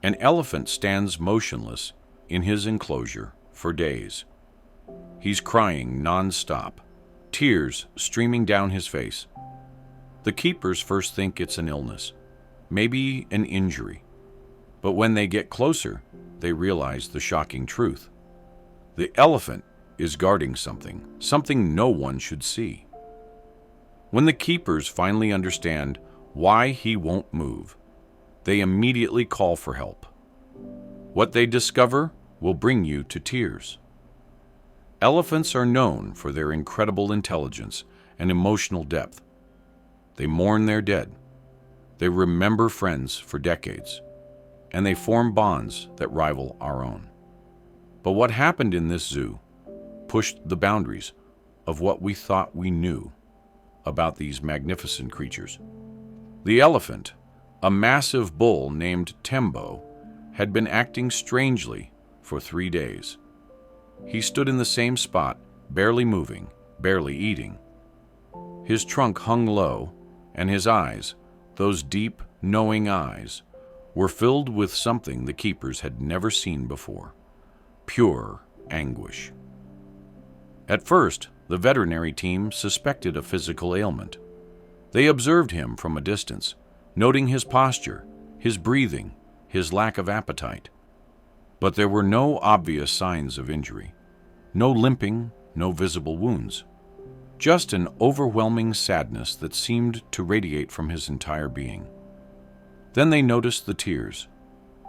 An elephant stands motionless in his enclosure for days. He's crying non-stop, tears streaming down his face. The keepers first think it's an illness, maybe an injury. But when they get closer, they realize the shocking truth. The elephant is guarding something no one should see. When the keepers finally understand why he won't move, they immediately call for help. What they discover will bring you to tears. Elephants are known for their incredible intelligence and emotional depth. They mourn their dead. They remember friends for decades. And they form bonds that rival our own. But what happened in this zoo pushed the boundaries of what we thought we knew about these magnificent creatures. The elephant, a massive bull named Tembo, had been acting strangely for 3 days. He stood in the same spot, barely moving, barely eating. His trunk hung low, and his eyes, those deep, knowing eyes, were filled with something the keepers had never seen before: pure anguish. At first, the veterinary team suspected a physical ailment. They observed him from a distance, noting his posture, his breathing, his lack of appetite. But there were no obvious signs of injury, no limping, no visible wounds, just an overwhelming sadness that seemed to radiate from his entire being. Then they noticed the tears,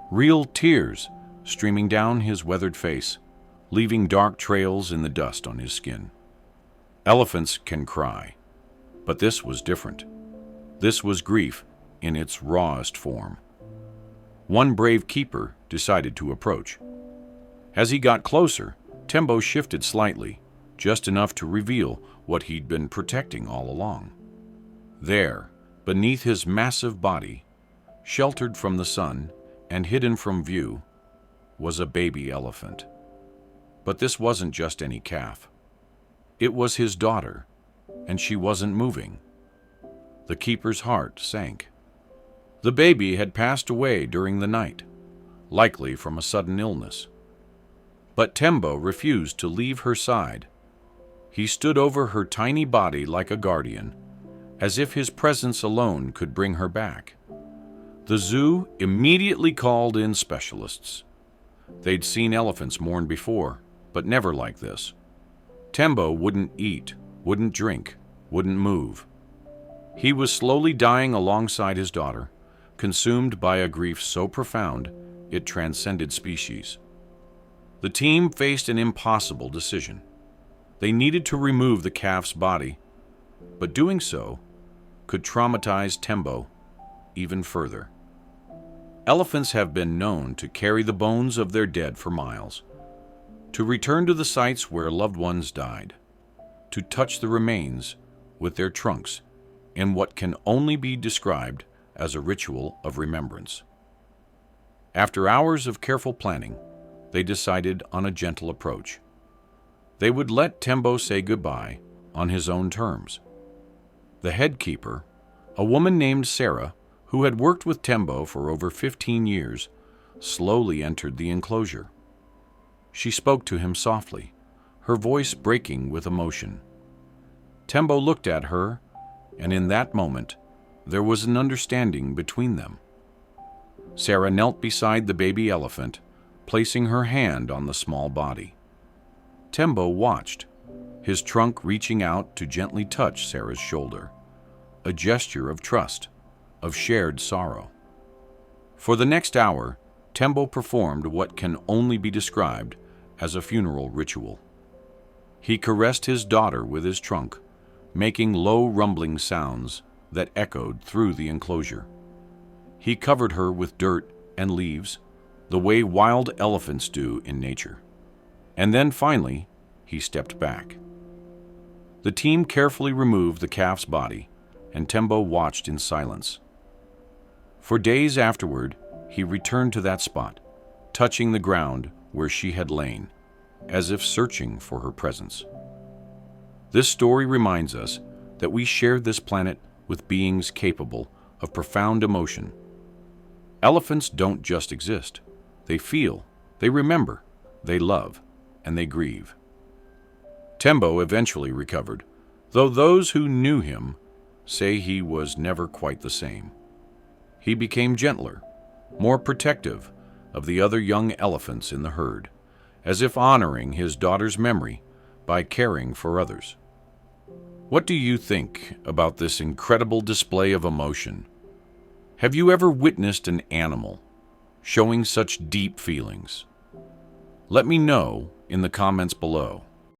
real tears, streaming down his weathered face, leaving dark trails in the dust on his skin. Elephants can cry, but this was different. This was grief in its rawest form. One brave keeper decided to approach. As he got closer, Tembo shifted slightly, just enough to reveal what he'd been protecting all along. There, beneath his massive body, sheltered from the sun and hidden from view, was a baby elephant. But this wasn't just any calf. It was his daughter, and she wasn't moving. The keeper's heart sank. The baby had passed away during the night, likely from a sudden illness. But Tembo refused to leave her side. He stood over her tiny body like a guardian, as if his presence alone could bring her back. The zoo immediately called in specialists. They'd seen elephants mourn before, but never like this. Tembo wouldn't eat, wouldn't drink, wouldn't move. He was slowly dying alongside his daughter, consumed by a grief so profound it transcended species. The team faced an impossible decision. They needed to remove the calf's body, but doing so could traumatize Tembo even further. Elephants have been known to carry the bones of their dead for miles, to return to the sites where loved ones died, to touch the remains with their trunks in what can only be described as a ritual of remembrance. After hours of careful planning, they decided on a gentle approach. They would let Tembo say goodbye on his own terms. The head keeper, a woman named Sarah, who had worked with Tembo for over 15 years, slowly entered the enclosure. She spoke to him softly, her voice breaking with emotion. Tembo looked at her, and in that moment, there was an understanding between them. Sarah knelt beside the baby elephant, placing her hand on the small body. Tembo watched, his trunk reaching out to gently touch Sarah's shoulder, a gesture of trust, of shared sorrow. For the next hour, Tembo performed what can only be described as a funeral ritual. He caressed his daughter with his trunk, making low rumbling sounds that echoed through the enclosure. He covered her with dirt and leaves, the way wild elephants do in nature. And then finally, he stepped back. The team carefully removed the calf's body, and Tembo watched in silence. For days afterward, he returned to that spot, touching the ground where she had lain, as if searching for her presence. This story reminds us that we share this planet with beings capable of profound emotion. Elephants don't just exist. They feel, they remember, they love, and they grieve. Tembo eventually recovered, though those who knew him say he was never quite the same. He became gentler, more protective of the other young elephants in the herd, as if honoring his daughter's memory by caring for others. What do you think about this incredible display of emotion? Have you ever witnessed an animal showing such deep feelings? Let me know in the comments below.